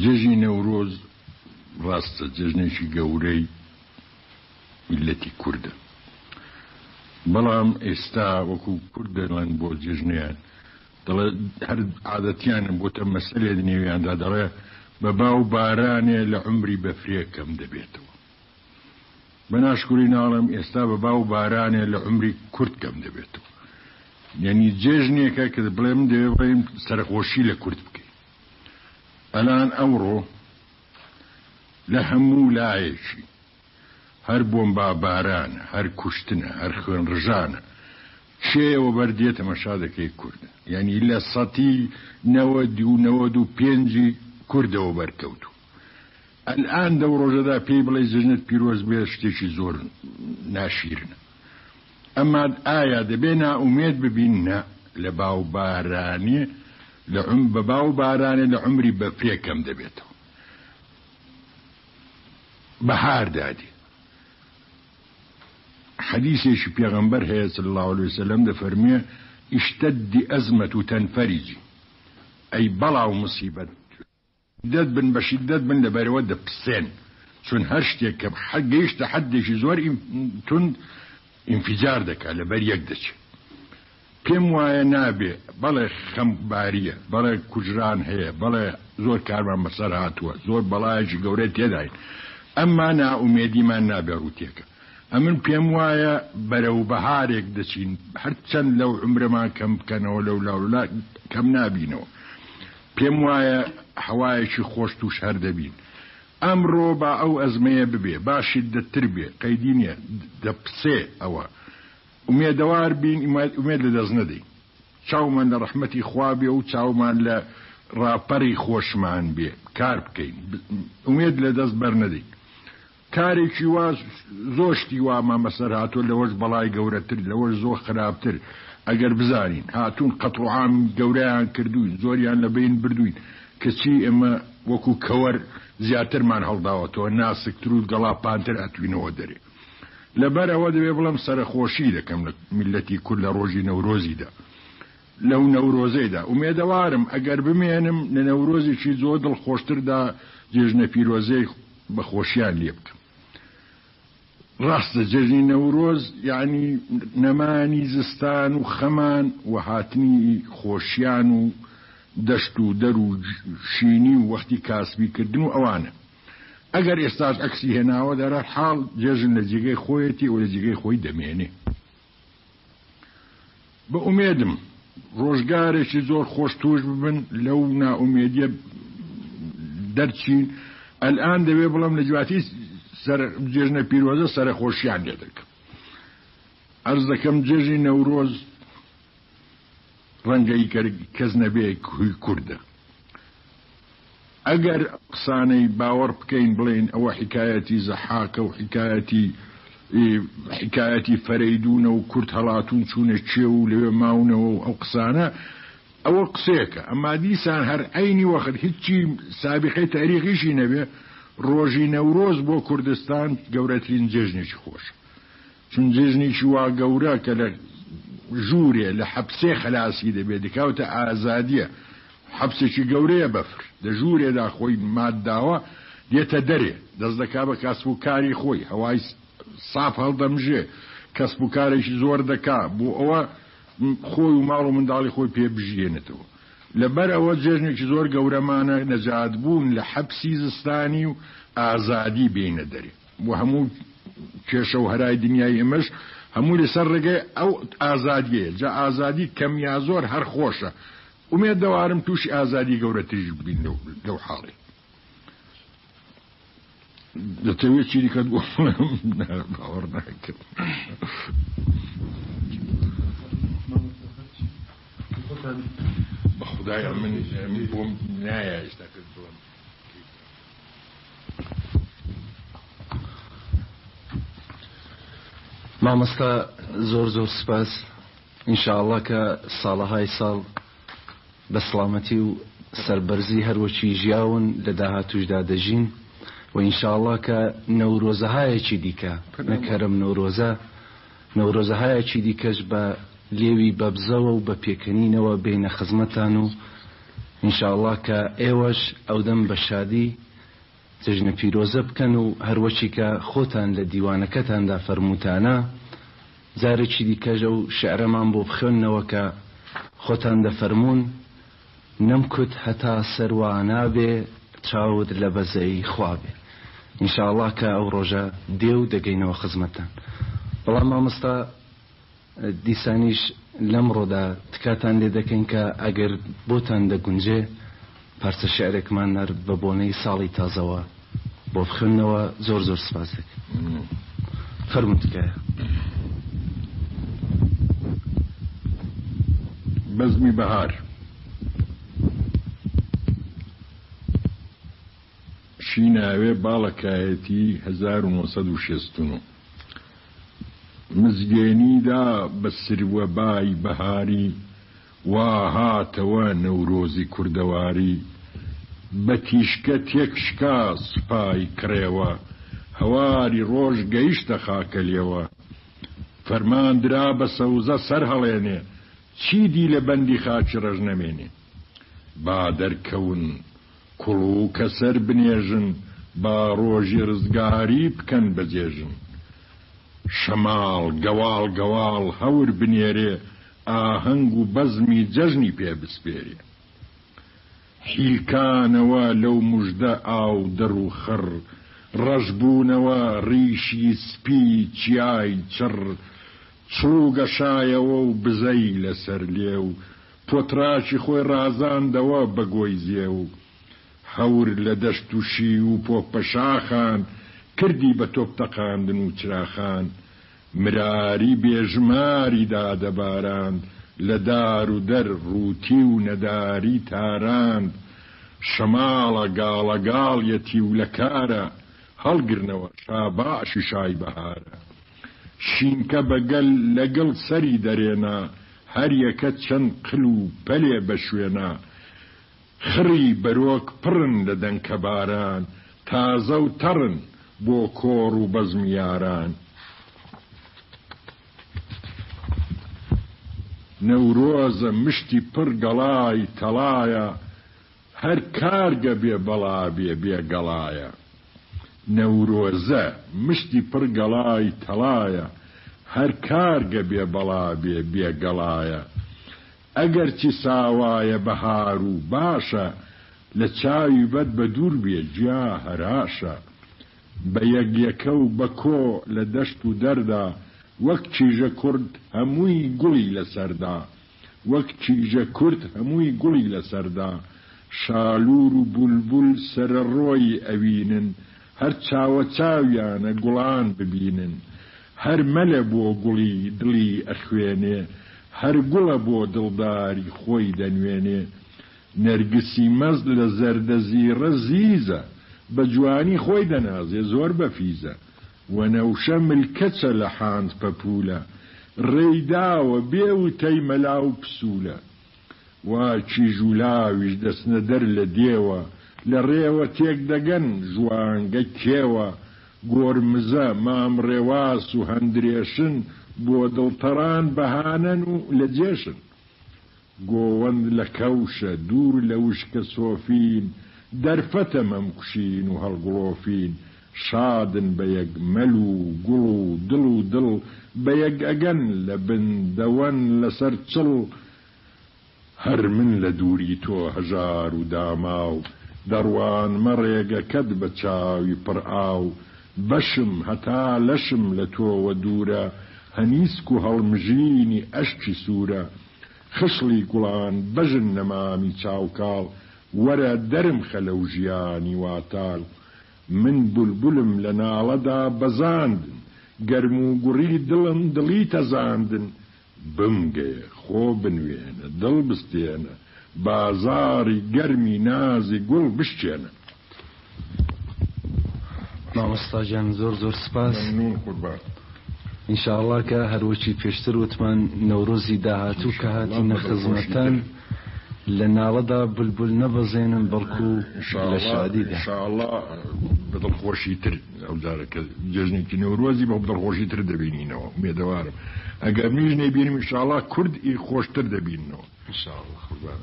جێژنی نەورۆز ڕاستە جێژنێکی گەورەی میلەتی کوردە، بەڵام ئێستا وەکو کورد دەڵێن بۆ جێژنیان دەڵێ هەر عادەتیانم بۆتە مەسەلێ نێویاندا دەڵێ بە باو بارانێ لە عمری بەفرێ کەم دەبێتەوە. بەناشکوری ناڵم ئێستا بە باو بارانێ لە عمری کورد کەم دەبێتەوە. یعنی جێژنێکە کە بڵێم دەوێ بڵێم سەرخۆشی لە کورد بکەین. ئەلان ئەوڕۆ لە هەموو لایەکی هەر بۆمبا بارانە، هەر کوشتنە، هەر خوێن ڕژانە، شێوە بەردێتە مەشا دەکەی کوردە. یعنی لە سەتی 95 کوردەوە بەرکەوتو. ئەلان دەو ڕۆژەدا پێی بڵێ جێژنت پیرۆز بێ شتێکی زۆر ناشیرنە. ئەمما ئایا دەبێ نائومێد ببین؟ نە، لە باو بارانێ بە باو بارانێ لە عمری بەفرێ کەم دەبێتەوە. بەهار دادی حديث پیغمبر هي صلى الله عليه وسلم ده فرميه اشتد أزمة تنفرجي أي بلا ومصيبة شدد بن بشدد بن لبرود بسين شون هرشتك حقيش تحدش زور تون انفجار دك على بريك دك بيم وايا نابي بلا خم بارية بلا كجران هي بلا زور كارمان مسار هاتوا زور بلاج قوريت يداين أما أنا أميدي ما نابي روتيك ئەمن پێم وایە بەرەو بەهارێک دەچین هەرچەند لەو عمرەمان کەم بکەنەوە لەو لاولا کەم نابینەوە. پێم وایە هەوایەکی خۆش توش هەر دەبین. ئەمڕۆ با ئەو ئەزمەیە ببێ باشی دەتر بێ قەیدی نییە دەپسێ ئەوە ئومێدەوار بین ئومێد لە دەست نەدەین. چاومان لە ڕەحمەتی خوا بێ و چاومان لە ڕاپەڕی خۆشمان بێ کار بکەین ئومێد لە دەست بەر نەدەین. کارێکی وا زۆشتی وامان بەسەر هاتووە لەوەش بەڵای گەورەتر لەوەش زۆر خراپتر ئەگەر بزانین هاتوون قەتوعام گەورەیان کردوین زۆریان لە بین بردوین کەچی ئێمە وەکو کەوەر زیاترمان هەڵداوەتەوە ناسکتر و گەڵاپانتر ئەتوینەوە دەرێ. لەبەر ئەوە دەبێ بڵم سەرخۆشی دەکەم لە میلەتی کورد لە ڕۆژی نەورۆزیدا لەو نەورۆزەیدا ئومێدەوارم ئەگەر بمێنم لە نەورۆزێکی زۆر دڵخۆشتردا جێژنە پیرۆزەی بەخۆشیان لێ بکەم. ڕاستە جێژنی نەورۆز یعنی نەمانی زستان و خەمان و هاتنی خۆشیان و دەشت و دەر و شینی و وەختی کاسبیکردن و ئەوانە. ئەگەر ئێستاش ئەکسی هێناوە دەرە حاڵ جێژن لە جێگەی خۆیەتی و لە جێگەی خۆی دەمێنێ. بە ئومێدم ڕۆژگارێکی زۆر خۆش توش ببن لەو نائومێدیە دەرچین. ئەلان دەبێ بڵم لە جواتی جێژنە پیرۆزە سەرخۆشیان لێ دەکەم. عەرز دەکەم جێژنی نەورۆز ڕەنگەی کەس نەبێ کوی کوردە. ئەگەر قسانەی باوەڕ بکەین بڵێن ئەوە حکایەتی زەحاکە و حکایەتی فەرەیدونە و کورد هەڵاتون چوونە چێ و لەوێ ماونەوە و ئەو قسانە ئەوە قسەیەکە. ئەما دیسان هەر عەینی وەخت هیچی سابقەی تاریخیشی نەبێ ڕۆژی نەورۆز بۆ کوردستان گەورەترین جێژنێکی خۆش چون جێژنێکی وا گەورە کە لە ژوورێ لە حەبسێ خەلاسی دەبێت دەکاوتە ئازادیە حەبسێکی گەورەیە بەفر لە ژوورێدا خۆی مادداوە دێتە دەرێ دەست دەکا بە کەسب و کاری خۆی هەوای ساف هەڵدەمژێ کەسب و کارێکی زۆر دەکا بۆ ئەوە خۆی و ماڵ و منداڵی خۆی پێ بژێنێتەوە. لەبەر ئەوە جێژنێکی زۆر گەورەمانە نەجات بوون لە حەبسی زستانی و ئازادی بینە دەرێ و هەموو کێشە و هەرای دنیای ئێمەش هەموو لەسەر ڕێگەی ئەو ئازادیەیە. جا ئازادی کەم یا زۆر هەر خۆشە. ئومێد دەوارم تووشی ئازادی گەورەتریش ببین لەو حاڵی. دەتەوێت چی دیکەت بۆ باوەڕ ناکەم. بەخدایە من بۆم نایە ئێستا کرد بڵم. مامۆستا زۆر زۆر سپاس. ئینشاءڵڵا کە ساڵەهای ساڵ بە سڵامەتی و سەربەرزی هەروەکی ژیاون لە داهاتوشدا دەژین و ئینشاءڵڵا کە نەورۆزەهایەکی دیکە نەکەرم نەورۆزەهایەکی دیکەش بە لێوی بەبزەوە و بە پێکەنینەوە بینە خزمەتان و ئینشاءڵڵا کە ئێوەش ئەودەم بە شادی جەژنە پیرۆزە بکەن و هەروەچی کە خۆتان لە دیوانەکەتاندا فەرمووتانە جارێکی دیکەژە و شعرەمان بۆ بخوێننەوە کە خۆتان دەفەرموون نەمکوت هەتا سەروا نابێ چاود لە بەزەی خوابێ. ئینشاءڵڵا کە ئەو ڕۆژە دێ و دەگەینەوە خزمەتان. بەڵام مامۆستا دیسانیش لەمڕۆدا تکاتان لێ دەکەین کە ئەگەر بۆتان دەگونجێ پارچە شعرێکمان نەرد بە بۆنەی ساڵی تازەوە بۆ بخوێننەوە. زۆر زۆر سپاس دەکەین. فەرموو تکایە. بەزمی بەهار شیناوێ باڵەکایەتی 1960 مزگێنیدا بە سروەبای بەهاری وا هاتەوە نەورۆزی کوردەواری بە تیشکە تێکشکا سوپای کڕێوە هەواری ڕۆژ گەیشتە خاکەلێوە فەرماندرا بە سەوزە سەر هەڵێنێ چیدی لە بەندی خاچی ڕەش نەمێنێ با دەرکەون کوڵ و کەسەر بنێژن با ڕۆژی ڕزگاری بکەن بەجێژن شەماڵ گەواڵ گەواڵ هەور بنێرێ ئاهەنگ و بەزمی جەژنی پێ بسپێرێ حیلکانەوە لەو موژدە ئاو دەڕ و خڕ ڕەشبوونەوە ڕیشی سپی چیای چڕ چڵوو گەشایەوە و بزەی لەسەر لێ و پۆتراشی خۆی ڕازاندەوە بەگۆی زێ و هەور لە دەشت و شی و پۆپەشاخان کردی بە تۆپ تەقاندن و چراخان مراری بێژماری دادەباراند لە دار و دەر ڕووتی و نەداری تاراند شەماڵە گاڵەگاڵیەتی و لە کارە هەڵگرنەوە شاباشی شای بەهارە شینکە بەگەل لەگەڵ سەری دەرێنا هەر یەکە چەند قل و پەلێ بەشوێنا خڕی بەرۆک پڕن لە دەنکە باران تازە و تەڕن بۆ کۆڕ و بەزمیاران نەورۆزە مشتی پڕ گەڵای تەڵایە هەر کارگە بێ بەڵا بێ بێگەڵایە نەورۆزە مشتی پڕ گەڵای تەڵایە هەر کارگە بێ بەڵا بێ بێگەڵایە ئەگەرچی ساوایە بەهار و باشە لە چاوی بەد بە دوور بێ جیا هەراشە بە یەکیەکە و بە کۆ لە دەشت و دەردا وەک چیژە کورد هەمووی گوڵی لەسەردا وەک چیژە کورد هەمووی گوڵی لەسەردا شالور و بولبول سەرڕۆی ئەوینن هەر چاوە چاویانە گوڵان ببینن هەر مەلە بۆ گوڵی دڵی ئەخوێنێ هەر گوڵە بۆ دڵداری خۆی دەنوێنێ نەرگسی مەزد لە زەردەزیڕە زیزە بە جوانی خۆی دەنازێ زۆر بەفیزە وەنەوشە ملکەچە لە حاند پەپولە ڕێیداوە بێ و تەیمەلا و پسوولە وا چیژولاویش دەستنە دەر لە دێوە لە ڕێوە تێک دەگەن ژوانگە کێوە گۆرمزە مام ڕێواس و هەندرێشن بۆ دڵتەڕان بەهانەن و لە جێشن گۆوەند لە کەوشە دوور لە وشکە سۆفین دەرفەتە مەمکوشین و هەڵگڵۆفین شادن بە یەک مەل و گوڵ و دڵ بە یەک ئەگەن لە بندەوەن لەسەر چڵ هەر من لە دووری تۆ هەژار و داماو دەڕوان مەڕێگەکەت بە چاوی پڕ ئاو بەشم هەتا لەشم لە تۆوە دوورە هەنیسک و هەڵمژینی ئەشکی سوورە خشڵی گوڵان بەژن نەمامی چاوکاڵ وەرە دەرم خەلە و ژیانی واتاڵ من بولبولم لە ناڵەدا بەزاندن گەرم و گوڕی دڵم دڵی تەزاندن بمگەیە خۆ بنوێنە دڵ بستێنە بازاری گەرمی نازی گوڵ بشتێنە. مامۆستاجان زۆر زۆر سپاس. ئینشاءڵڵا کە هەروەکی پێشتر وتمان نەورۆزی داهاتوو کە هاتینە خزمەتان لە ناڵەدا بولبول نەبەزێنن بەڵکو لە شادیدا ئینشاءڵڵا بەدڵخۆشی تر ئەو جارەکە جێژنێکی نەورۆزی بە بەدڵخۆشی تر دەبینینەوە مێدەوارم ئەگەر میژ نەبینیم ئینشاءڵڵا کورد خۆشتر دەبینەوە ئینشاءڵڵا.